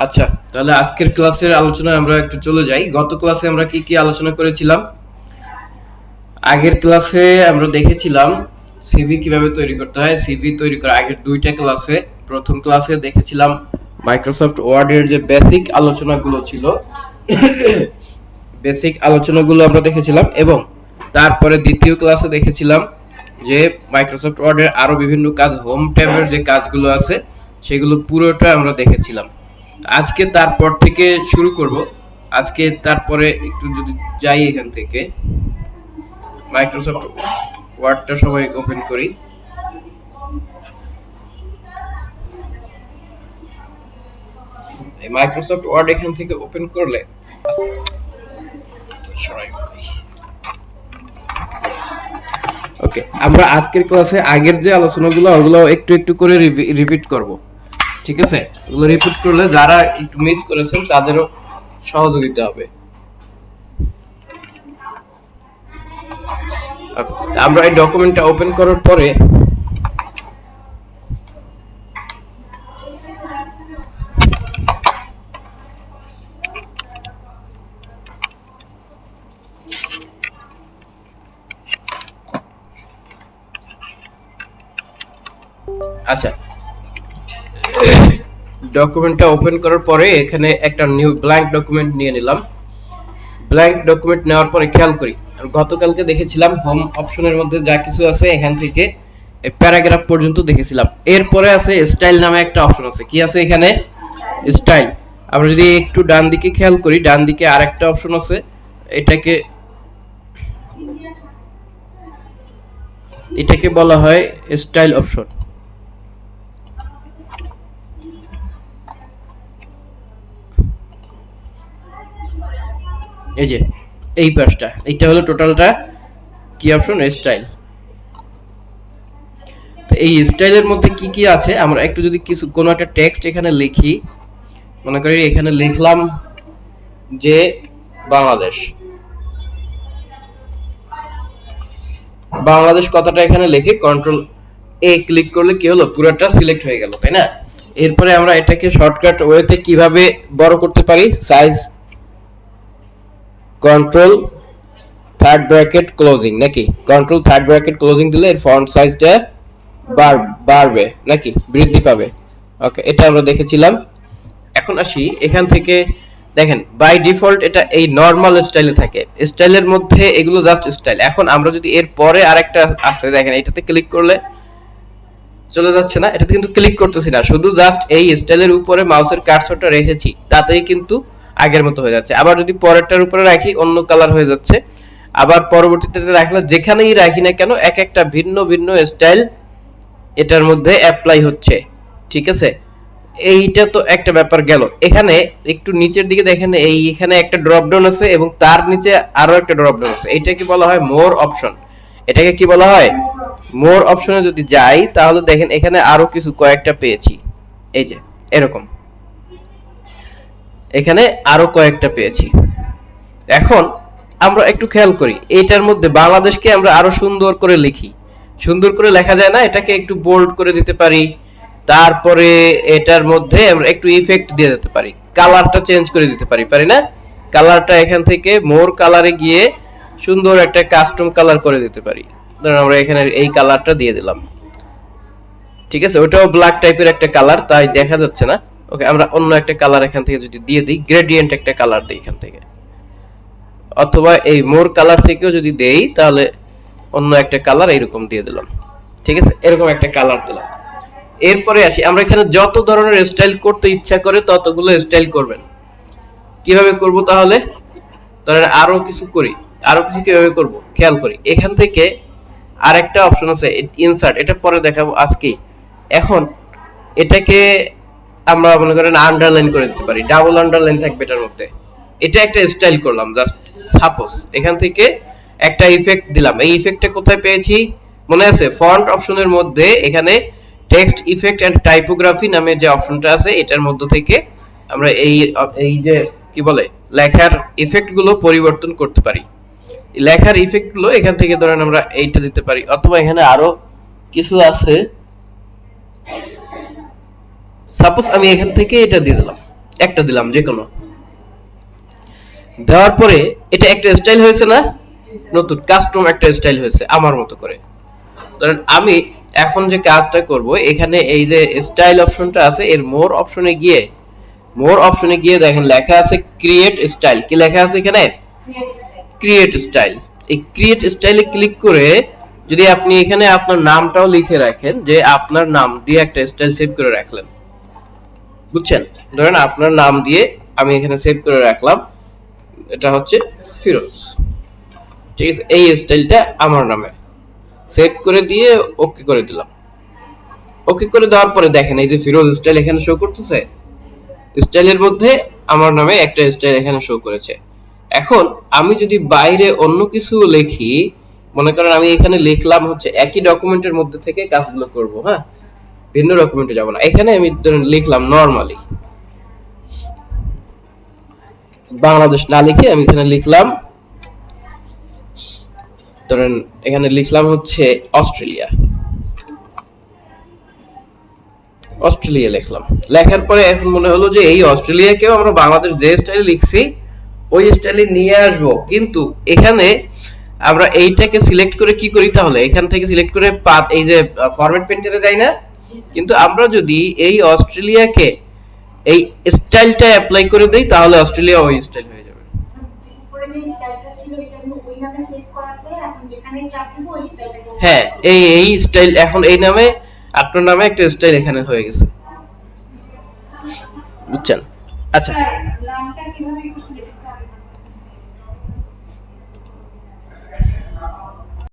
আচ্ছা, তাহলে আজকের ক্লাসের আলোচনায় আমরা একটু চলে যাই। গত ক্লাসে আমরা কি কি আলোচনা করেছিলাম? আগের ক্লাসে আমরা দেখেছিলাম সিভি কিভাবে তৈরি করতে হয়। সিভি তৈরি করার আগের দুইটা ক্লাসে, প্রথম ক্লাসে দেখেছিলাম মাইক্রোসফট ওয়ার্ডের যে বেসিক আলোচনাগুলো ছিল, বেসিক আলোচনাগুলো আমরা দেখেছিলাম, এবং তারপরে দ্বিতীয় ক্লাসে দেখেছিলাম যে মাইক্রোসফট ওয়ার্ডের আরো বিভিন্ন কাজ, হোম ট্যাবের যে কাজগুলো আছে সেগুলো পুরোটা আমরা দেখেছিলাম। আজকে তারপর থেকে শুরু করব। আজকে তারপরে একটু যদি যাই এখান থেকে, মাইক্রোসফট ওয়ার্ডটা সবাই ওপেন করি। এই মাইক্রোসফট ওয়ার্ড এখান থেকে ওপেন করলে ওকে, আমরা আজকের ক্লাসে আগের যে আলোচনাগুলো ওগুলো একটু একটু করে রিপিট করব। ঠিক আছে, ওগুলো রিপিট করলে যারা একটু মিস করেছেন তাদেরও সহযোগিতা হবে। আমরা এই ডকুমেন্টটা ওপেন করার পরে আচ্ছা, ডকুমেন্টটা ওপেন করার পরে এখানে একটা নিউ ব্ল্যাঙ্ক ডকুমেন্ট নিয়ে নিলাম। ব্ল্যাঙ্ক ডকুমেন্ট নেওয়ার পরে খেয়াল করি, গতকালকে দেখেছিলাম হোম অপশনের মধ্যে যা কিছু আছে এখান থেকে প্যারাগ্রাফ পর্যন্ত দেখেছিলাম। এরপরে আছে স্টাইল নামে একটা অপশন আছে। কি আছে এখানে? স্টাইল। আমরা যদি একটু ডান দিকে খেয়াল করি, ডান দিকে আরেকটা অপশন আছে, এটাকে বলা হয় স্টাইল অপশন। এই যে এই পাশটা, এইটা হলো টোটালটা কি অপশন? স্টাইল। তো এই স্টাইলের মধ্যে কি কি আছে, আমরা একটু যদি কোনো একটা টেক্সট এখানে লিখি, মনে করি এখানে লিখলাম যে বাংলাদেশ, বাংলাদেশ কথাটা এখানে লিখে কন্ট্রোল এ ক্লিক করলে কি হলো? পুরোটা সিলেক্ট হয়ে গেল, তাই না? এরপরে আমরা এটাকে শর্টকাট ওয়েতে কিভাবে বড় করতে পারি? Size control third bracket closing, নাকি কন্ট্রোল থার্ড ব্র্যাকেট ক্লোজিং দিলে এর ফন্ট সাইজটা বাড়বে নাকি বৃদ্ধি পাবে। ওকে, এটা আমরা দেখেছিলাম। এখন আসি এখান থেকে, দেখেন বাই ডিফল্ট এটা এই নরমাল স্টাইলে থাকে। স্টাইলের মধ্যে এগুলো জাস্ট স্টাইল। এখন আমরা যদি এর পরে আরেকটা আছে, দেখেন এটাতে ক্লিক করলে চলে যাচ্ছে না, এটাতে কিন্তু ক্লিক করতেছি না, শুধু জাস্ট এই স্টাইলের উপরে মাউসের কার্সরটা রেখেছি, তাতেই কিন্তু আগের মতো হয়ে যাচ্ছে। আবার যদি পরেরটার উপরে রাখি অন্য কালার হয়ে যাচ্ছে, আবার পরবর্তীতে রাখলে যেখানেই রাখি না কেন এক একটা ভিন্ন ভিন্ন স্টাইল এটার মধ্যে অ্যাপ্লাই হচ্ছে। ঠিক আছে, এইটা তো একটা ব্যাপার গেল। এখানে একটু নিচের দিকে দেখেন, এখানে একটা ড্রপ ডাউন আছে এবং তার নিচে আরো একটা ড্রপ ডাউন আছে। এটাকে বলা হয় মোর অপশন। এটাকে কি বলা হয়? মোর অপশনে যদি যাই তাহলে দেখেন এখানে আরো কিছু কয়েকটা পেয়েছি। এই যে এরকম এখানে আরো কয়েকটা পেয়েছি। এখন আমরা একটু খেয়াল করি, এইটার মধ্যে বাংলাদেশকে আমরা আরো সুন্দর করে লিখি। সুন্দর করে লেখা যায় না? এটাকে একটু বোল্ড করে দিতে পারি। তারপরে এটার মধ্যে আমরা একটু ইফেক্ট দিয়ে দিতে পারি, কালারটা চেঞ্জ করে দিতে পারি, পারি না? কালারটা এখান থেকে মোর কালারে গিয়ে সুন্দর একটা কাস্টম কালার করে দিতে পারি। ধরুন আমরা এখানে এই কালারটা দিয়ে দিলাম। ঠিক আছে, ওটাও ব্ল্যাক টাইপের একটা কালার, তাই দেখা যাচ্ছে না। ওকে, আমরা অন্য একটা কালার এখান থেকে যদি দিয়ে দিই, গ্রেডিয়েন্ট একটা কালার দিই এখান থেকে, অথবা এই মোর কালার থেকেও যদি দেই তাহলে অন্য একটা কালার এরকম দিয়ে দিলাম। ঠিক আছে, এরকম একটা কালার দিলাম। এরপরে আসি, আমরা এখানে যত ধরনের স্টাইল করতে ইচ্ছা করে ততগুলো স্টাইল করবেন। কিভাবে করব তাহলে? ধরেন আরো কিছু করি, আরো কিছু কিভাবে করব খেয়াল করি। এখান থেকে আরেকটা অপশন আছে ইনসার্ট, এটা পরে দেখাবো আজকে। এখন এটাকে আমরা মনে করেন আন্ডারলাইন করে দিতে পারি, ডাবল আন্ডারলাইন থাকবে এটার মধ্যে। এটা একটা স্টাইল করলাম জাস্ট সাপোজ। এখান থেকে একটা ইফেক্ট দিলাম। এই ইফেক্টটা কোথায় পেয়েছি মনে আছে? ফন্ট অপশনের মধ্যে এখানে টেক্সট ইফেক্ট এন্ড টাইপোগ্রাফি নামে যে অপশনটা আছে এটার মধ্য থেকে আমরা এই যে কি বলে লেখার ইফেক্ট গুলো পরিবর্তন করতে পারি। লেখার ইফেক্ট গুলো এখান থেকে ধরেন আমরা এইটা দিতে পারি, অথবা এখানে আরো কিছু আছে। সাপোজ আমি এখান থেকে এটা দিয়ে দিলাম, একটা দিলাম যে কোনো। দেওয়ার পরে এটা একটা স্টাইল হয়েছে না, নতুন কাস্টম একটা স্টাইল হয়েছে আমার মতো করে। ধরেন আমি এখন যে কাজটা করব, এখানে এই যে স্টাইল অপশনটা আছে, এর মোর অপশনে গিয়ে দেখেন লেখা আছে ক্রিয়েট স্টাইল। কি লেখা আছে এখানে? Create style. এই ক্রিয়েট স্টাইলে ক্লিক করে যদি আপনি এখানে আপনার নামটাও লিখে রাখেন, যে আপনার নাম দিয়ে একটা স্টাইল সেভ করে রাখলেন, বুঝছেন? ধরেন আপনার নাম দিয়ে আমি এখানে সেভ করে রাখলাম, এটা হচ্ছে ফিরোজ, ঠিক আছে? এই স্টাইলটা আমার নামে সেভ করে দিয়ে ওকে করে দিলাম। ওকে করে দেওয়ার পরে দেখেন এই যে ফিরোজ স্টাইল এখানে শো করতেছে। স্টাইলের মধ্যে আমার নামে একটা স্টাইল এখানে শো করেছে। এখন আমি যদি বাইরে অন্য কিছু লিখি, মনে করেন আমি এখানে লিখলাম হচ্ছে একই ডকুমেন্টের মধ্যে থেকে কাজগুলো করব, হ্যাঁ, ভিন্ন ডকুমেন্টে যাব না। এখানে আমি ধরেন লিখলাম নরমালি বাংলাদেশ না লিখে আমি এখানে লিখলাম, ধরেন এখানে লিখলাম হচ্ছে অস্ট্রেলিয়া। অস্ট্রেলিয়া লিখলাম। লেখার পরে এখন মনে হলো যে এই অস্ট্রেলিয়াকেও আমরা বাংলাদেশ যে স্টাইলে লিখছি ওই স্টাইলে নিয়ে আসব, কিন্তু এখানে আমরা এইটাকে সিলেক্ট করে কি করি, তাহলে এখান থেকে সিলেক্ট করে পাথ, এই যে ফরম্যাট পেইন্টারে যাই না, কিন্তু আমরা যদি এই অস্ট্রেলিয়াকে এই স্টাইলটা অ্যাপ্লাই করে দেই তাহলে অস্ট্রেলিয়া ওই স্টাইল হয়ে যাবে। হ্যাঁ, এই স্টাইল এখন এই নামে, আপনার নামে একটা স্টাইল এখানে হয়ে গেছে, বুঝছেন? আচ্ছা, নামটা কিভাবে